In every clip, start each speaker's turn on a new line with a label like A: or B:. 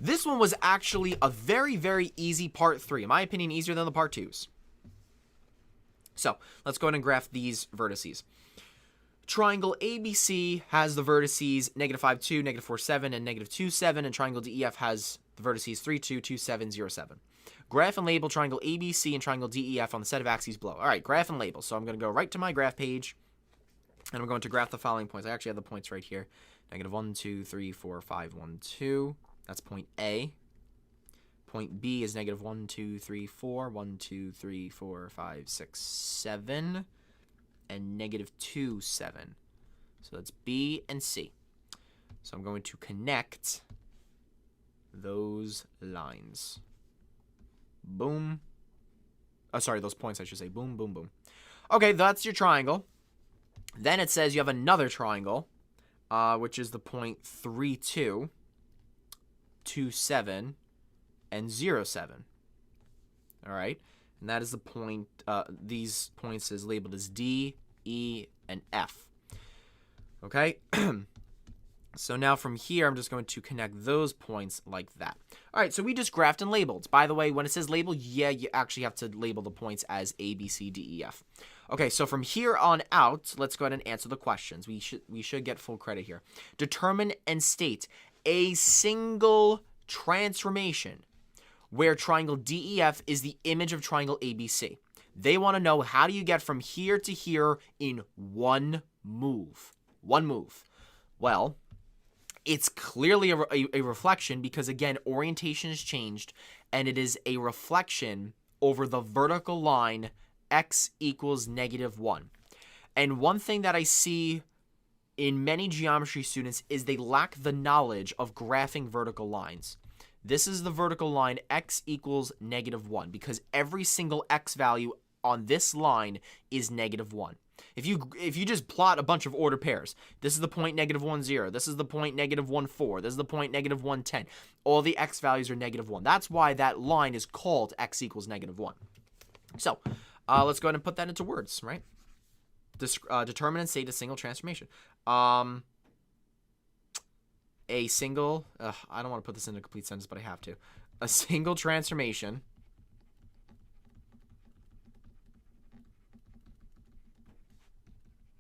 A: This one was actually a very, very easy part 3. In my opinion, easier than the part 2s. So, let's go ahead and graph these vertices. Triangle ABC has the vertices -5, 2, -4, 7, and -2, 7, and triangle DEF has the vertices 3, 2, 2, 7, 0, 7. Graph and label triangle ABC and triangle DEF on the set of axes below. All right, graph and label. So I'm going to go right to my graph page, and I'm going to graph the following points. I actually have the points right here. -1, 2, 3, 4, 5, 1, 2. That's point A. Point B is -1, 2, 3, 4, 1, 2, 3, 4, 5, 6, 7, and -2, 7. So that's B and C. So I'm going to connect those lines. Boom. Oh, sorry, those points, I should say. Boom, boom, boom. Okay, that's your triangle. Then it says you have another triangle, which is the point 3, 2, 2, 7, and 0, 7. All right, and that is the point. These points is labeled as D, E, and F. Okay. So now from here, I'm just going to connect those points like that. All right, so we just graphed and labeled. By the way, when it says label, yeah, you actually have to label the points as A, B, C, D, E, F. Okay, so from here on out, let's go ahead and answer the questions. We should get full credit here. Determine and state a single transformation where triangle DEF is the image of triangle ABC. They want to know, how do you get from here to here in one move? One move. Well, it's clearly a reflection because, again, orientation has changed, and it is a reflection over the vertical line x equals -1. And one thing that I see in many geometry students is they lack the knowledge of graphing vertical lines. This is the vertical line x equals -1 because every single x value on this line is -1. If you just plot a bunch of ordered pairs, this is the point -1, 0. This is the point -1, 4. This is the point -1, 10. All the x values are -1. That's why that line is called x equals -1. So, let's go ahead and put that into words, right? Determine and state a single transformation. A single, I don't want to put this in a complete sentence, but I have to. A single transformation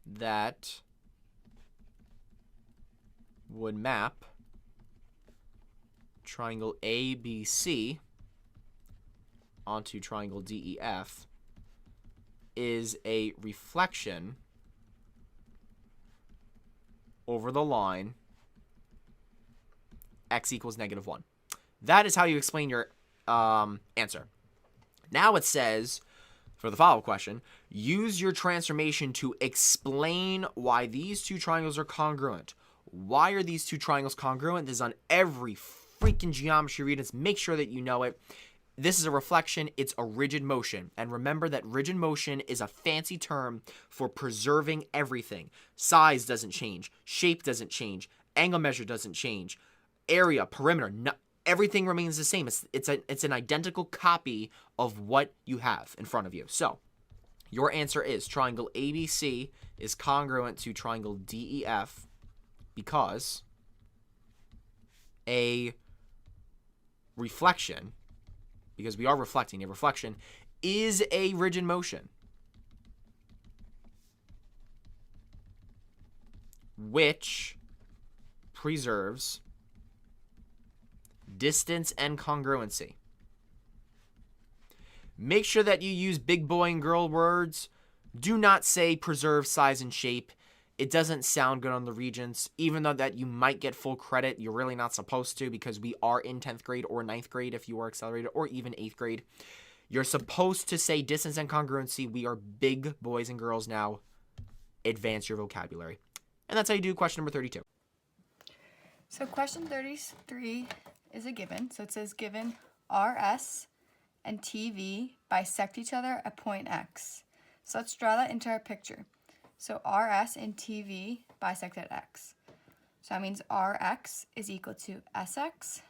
A: that would map triangle ABC onto triangle DEF is a reflection over the line x equals -1. That is how you explain your answer. Now it says, for the follow-up question, use your transformation to explain why these two triangles are congruent. Why are these two triangles congruent? This is on every freaking geometry read. Let's make sure that you know it. This is a reflection. It's a rigid motion. And remember that rigid motion is a fancy term for preserving everything. Size doesn't change. Shape doesn't change. Angle measure doesn't change. Area, perimeter, everything remains the same. It's an identical copy of what you have in front of you. So, your answer is triangle ABC is congruent to triangle DEF because a reflection, because we are reflecting, a reflection is a rigid motion which preserves distance and congruency. Make sure that you use big boy and girl words. Do not say preserve size and shape. It doesn't sound good on the Regents. Even though that you might get full credit, you're really not supposed to because we are in 10th grade or 9th grade if you are accelerated, or even 8th grade. You're supposed to say distance and congruency. We are big boys and girls now. Advance your vocabulary. And that's how you do question number 32.
B: So question 33 is a given. So it says given RS and TV bisect each other at point X. So let's draw that into our picture. So RS and TV bisect at X. So that means RX is equal to SX.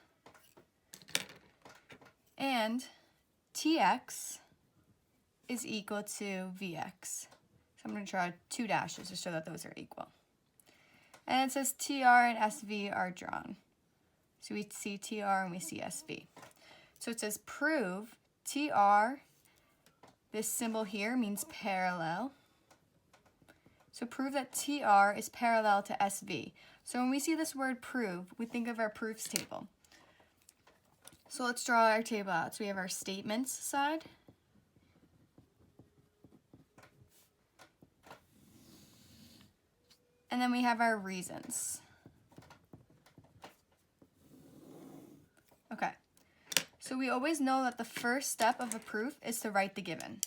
B: And TX is equal to VX. So I'm going to draw 2 dashes to show that those are equal. And it says TR and SV are drawn. So we see TR and we see SV. So it says prove TR, this symbol here means parallel. So prove that TR is parallel to SV. So when we see this word prove, we think of our proofs table. So let's draw our table out. So we have our statements side. And then we have our reasons. Okay. So we always know that the first step of a proof is to write the given.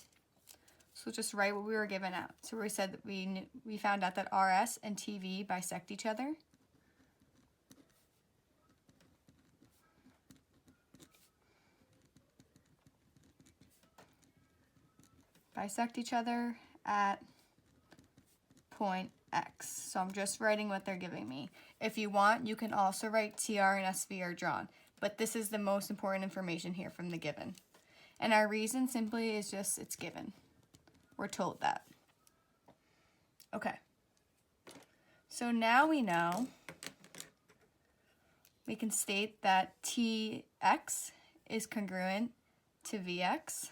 B: So just write what we were given out. So we said that we found out that RS and TV bisect each other. Bisect each other at point X. So I'm just writing what they're giving me. If you want, you can also write TR and SV are drawn. But this is the most important information here from the given. And our reason simply is just it's given. We're told that. Okay. So now we know we can state that TX is congruent to VX.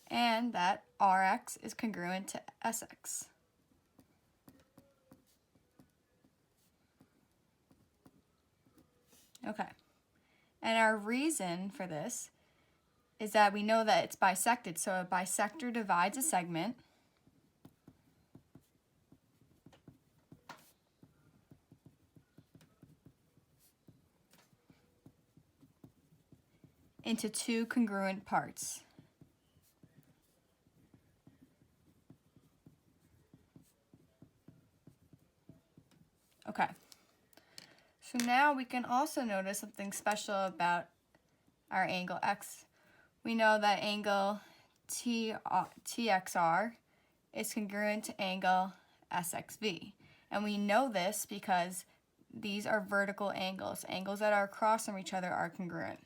B: And that RX is congruent to SX. Okay. And our reason for this is that we know that it's bisected. So a bisector divides a segment into two congruent parts. Okay. So now we can also notice something special about our angle X. We know that angle TXR is congruent to angle SXV. And we know this because these are vertical angles. Angles that are across from each other are congruent.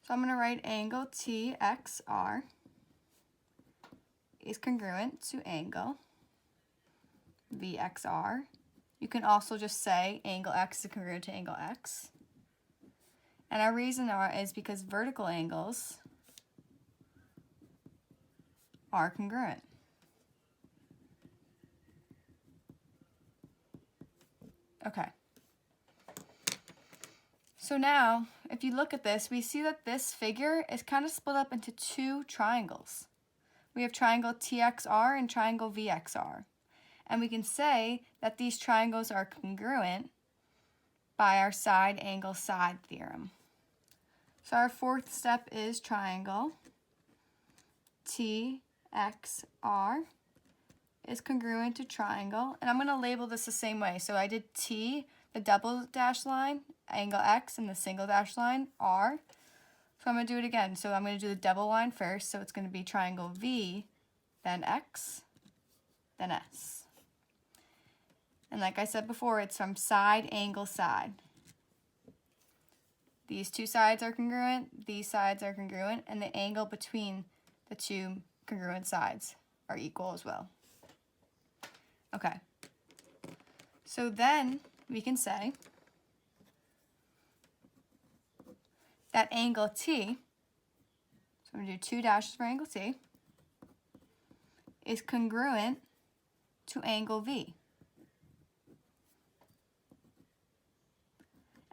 B: So I'm going to write angle TXR is congruent to angle VXR. You can also just say angle X is congruent to angle X. And our reason is because vertical angles are congruent. Okay. So now, if you look at this, we see that this figure is kind of split up into two triangles. We have triangle TXR and triangle VXR. And we can say that these triangles are congruent by our side angle side theorem. So our fourth step is triangle TXR is congruent to triangle. And I'm going to label this the same way. So I did T, the double dash line, angle X, and the single dash line, R. So I'm going to do it again. So I'm going to do the double line first. So it's going to be triangle V, then X, then S. And like I said before, it's from side, angle, side. These two sides are congruent, these sides are congruent, and the angle between the two congruent sides are equal as well. Okay. So then we can say that angle T, so I'm going to do two dashes for angle T, is congruent to angle V.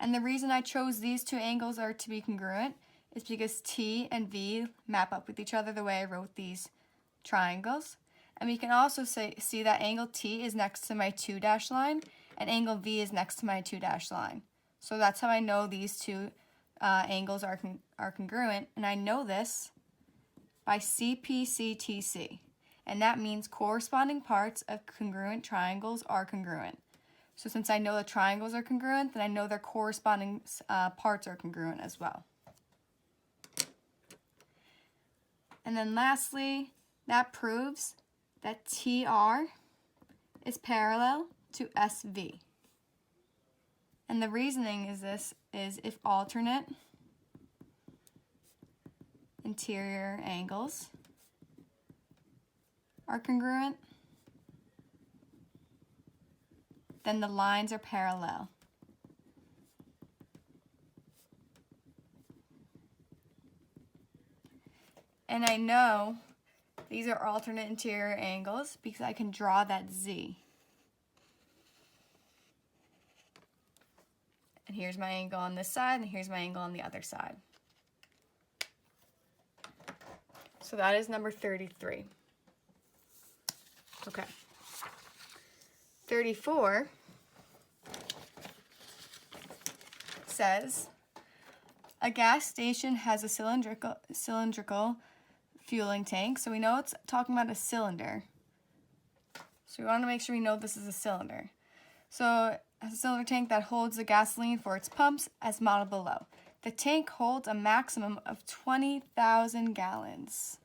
B: And the reason I chose these two angles are to be congruent is because T and V map up with each other the way I wrote these triangles. And we can also see that angle T is next to my 2 dash line and angle V is next to my 2 dash line. So that's how I know these two angles are congruent. And I know this by CPCTC. And that means corresponding parts of congruent triangles are congruent. So since I know the triangles are congruent, then I know their corresponding parts are congruent as well. And then lastly, that proves that TR is parallel to SV. And the reasoning is if alternate interior angles are congruent, then the lines are parallel. And I know these are alternate interior angles because I can draw that Z. And here's my angle on this side, and here's my angle on the other side. So that is number 33. Okay. 34 says, a gas station has a cylindrical fueling tank. So we know it's talking about a cylinder. So we want to make sure we know this is a cylinder. So it has a cylinder tank that holds the gasoline for its pumps as modeled below. The tank holds a maximum of 20,000 gallons.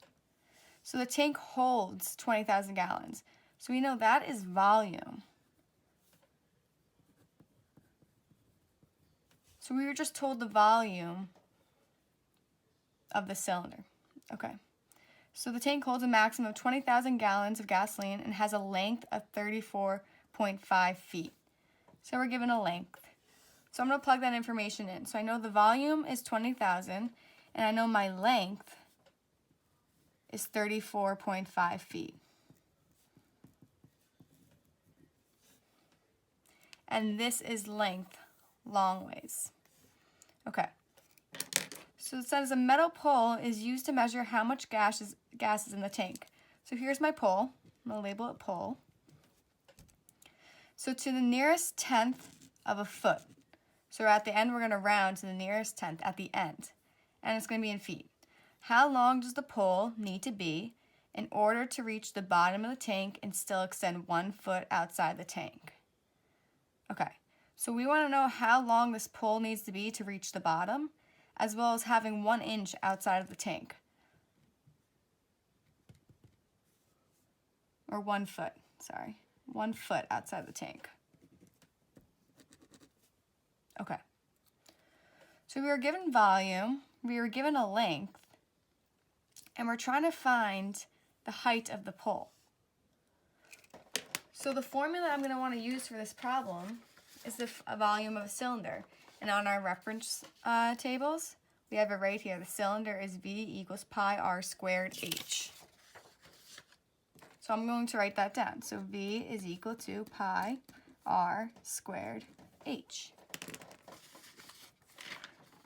B: So the tank holds 20,000 gallons. So we know that is volume. So we were just told the volume of the cylinder. Okay. So the tank holds a maximum of 20,000 gallons of gasoline and has a length of 34.5 feet. So we're given a length. So I'm going to plug that information in. So I know the volume is 20,000 and I know my length is 34.5 feet. And this is length long ways. Okay. So it says a metal pole is used to measure how much gas is in the tank. So here's my pole. I'm going to label it pole. So to the nearest tenth of a foot. So at the end, we're going to round to the nearest tenth at the end. And it's going to be in feet. How long does the pole need to be in order to reach the bottom of the tank and still extend 1 foot outside the tank? Okay, so we want to know how long this pole needs to be to reach the bottom, as well as having 1 inch outside of the tank. Or 1 foot, sorry. 1 foot outside the tank. Okay. So we were given volume, we were given a length, and we're trying to find the height of the pole. So the formula I'm going to want to use for this problem is the volume of a cylinder. And on our reference tables, we have it right here. The cylinder is V equals pi r squared h. So I'm going to write that down. So V is equal to pi r squared h.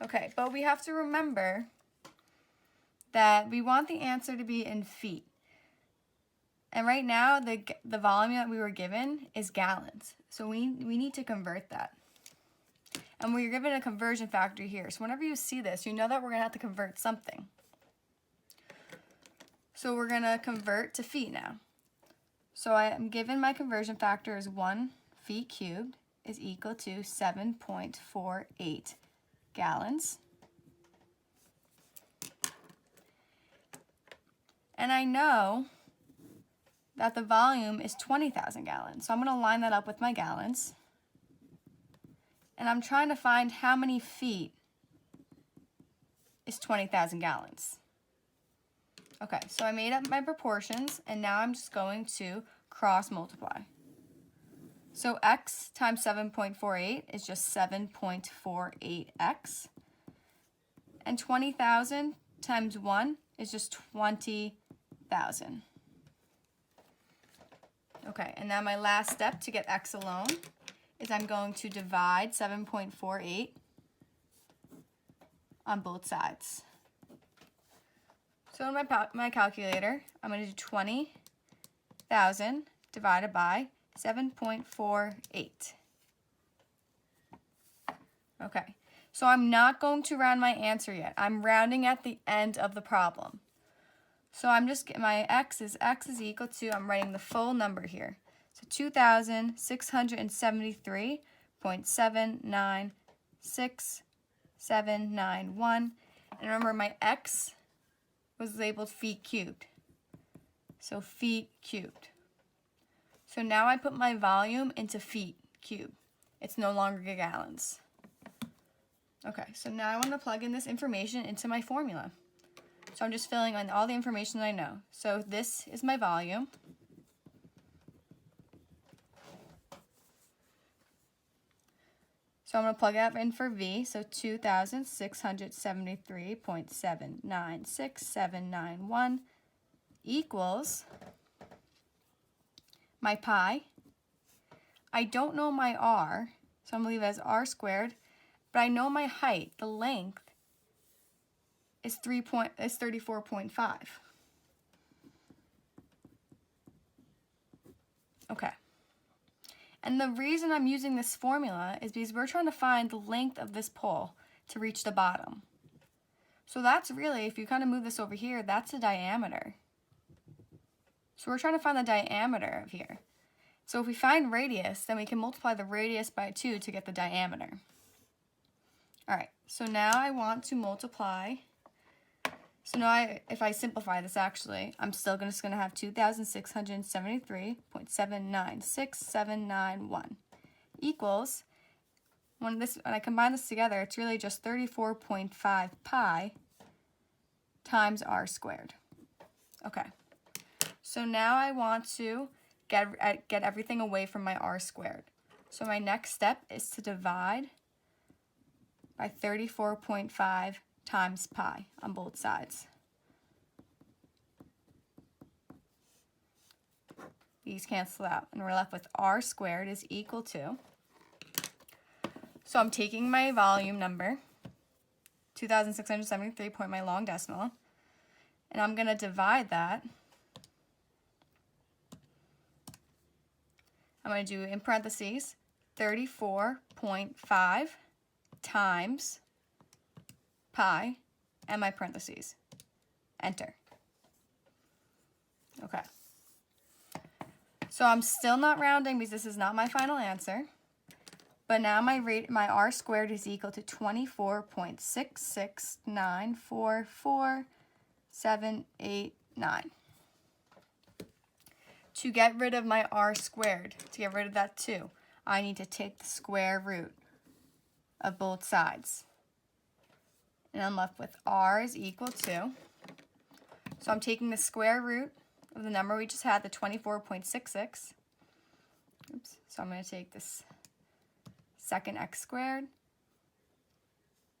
B: Okay, but we have to remember that we want the answer to be in feet. And right now, the volume that we were given is gallons. So we need to convert that. And we're given a conversion factor here. So whenever you see this, you know that we're going to have to convert something. So we're going to convert to feet now. So I am given my conversion factor is 1 feet cubed is equal to 7.48 gallons. And I know that the volume is 20,000 gallons. So I'm going to line that up with my gallons. And I'm trying to find how many feet is 20,000 gallons. Okay, so I made up my proportions, and now I'm just going to cross multiply. So x times 7.48 is just 7.48x. And 20,000 times 1 is just 20,000. Okay, and now my last step to get x alone is I'm going to divide 7.48 on both sides. So in my calculator, I'm going to do 20,000 divided by 7.48. Okay, so I'm not going to round my answer yet. I'm rounding at the end of the problem. So I'm just, my x is equal to, I'm writing the full number here. So 2,673.796,791. And remember, my x was labeled feet cubed. So feet cubed. So now I put my volume into feet cubed. It's no longer gallons. Okay, so now I want to plug in this information into my formula. So I'm just filling in all the information that I know. So this is my volume. So I'm going to plug that in for V, so 2,673.796791 equals my pi. I don't know my R, so I'm going to leave it as R squared, but I know my height, the length, is 34.5. Okay. And the reason I'm using this formula is because we're trying to find the length of this pole to reach the bottom. So that's really, if you kind of move this over here, that's the diameter. So we're trying to find the diameter of here. So if we find radius, then we can multiply the radius by 2 to get the diameter. All right, so now I want to multiply. So now if I simplify this actually, I'm still just going to have 2,673.796791 equals, when I combine this together, it's really just 34.5 pi times r squared. Okay, so now I want to get everything away from my r squared. So my next step is to divide by 34.5 times pi on both sides. These cancel out, and we're left with r squared is equal to, so I'm taking my volume number, 2,673 point my long decimal, and I'm going to divide that. I'm going to do in parentheses 34.5 times pi, and my parentheses. Enter. Okay. So I'm still not rounding because this is not my final answer. But now my r squared is equal to 24.66944,789. To get rid of my r squared, to get rid of that 2, I need to take the square root of both sides. And I'm left with r is equal to, so I'm taking the square root of the number we just had, the 24.66. Oops, so I'm going to take this second x squared,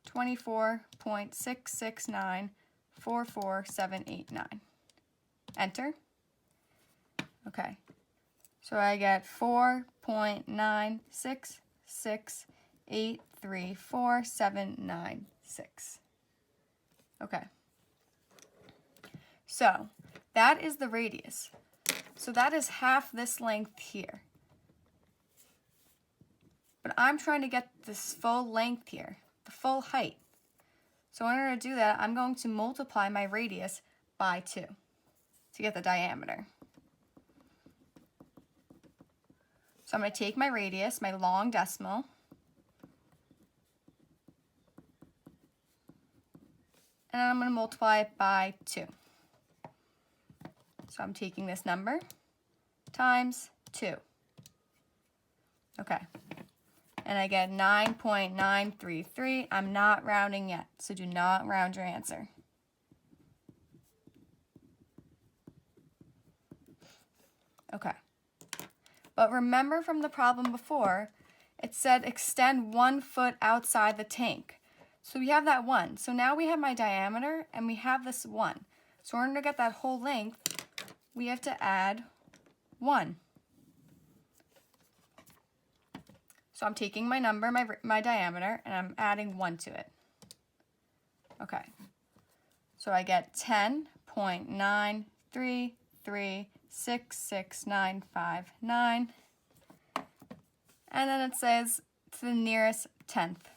B: 24.66944,789. Enter. Okay, so I get 4.966834796. Okay, so that is the radius. So that is half this length here. But I'm trying to get this full length here, the full height. So in order to do that, I'm going to multiply my radius by 2 to get the diameter. So I'm going to take my radius, my long decimal, and I'm going to multiply it by 2. So I'm taking this number times 2. Okay. And I get 9.933. I'm not rounding yet, so do not round your answer. Okay. But remember from the problem before, it said extend 1 foot outside the tank. So we have that 1. So now we have my diameter and we have this 1. So in order to get that whole length, we have to add 1. So I'm taking my number, my diameter, and I'm adding 1 to it. Okay. So I get 10.933666959. And then it says to the nearest tenth.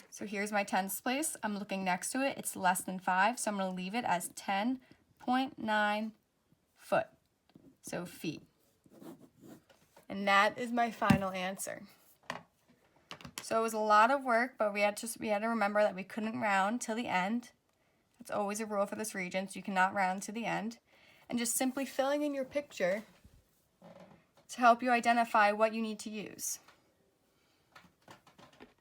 B: So here's my tenths place. I'm looking next to it. It's less than 5, so I'm going to leave it as 10.9 foot. So feet. And that is my final answer. So it was a lot of work, but we had to remember that we couldn't round till the end. That's always a rule for this region, so you cannot round to the end. And just simply filling in your picture to help you identify what you need to use.